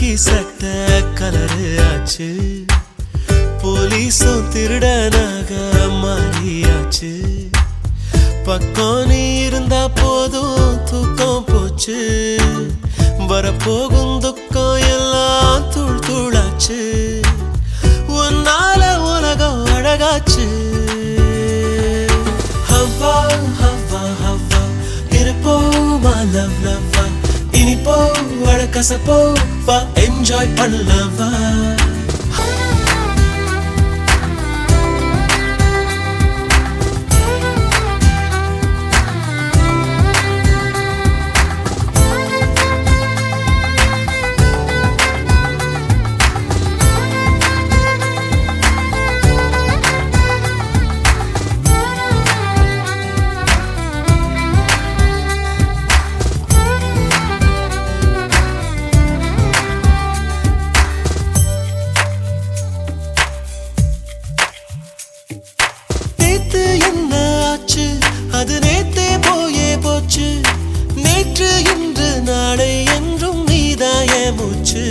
காக்கி சட்ட கலரு ஆச்சு போலீஸும் திருடனாக மாறியாச்சு பக்கம் நீ இருந்தா போதும் தூக்கம் போச்சு வரப்போகும் துக்கம் எல்லாம் தூள் தூளாச்சு உன்னால உலகம் அழகாச்சு ஹவ்வா ஹவ்வா ஹவ்வா இருப்போ மா லவ் லவ்வா இனிப்போ அழகசப்போ வா என்ஜாய் பண்ணலவா அது நேத்தே போயே போச்சு நேற்று இன்று நாளை என்றும் நீதாய மூச்சு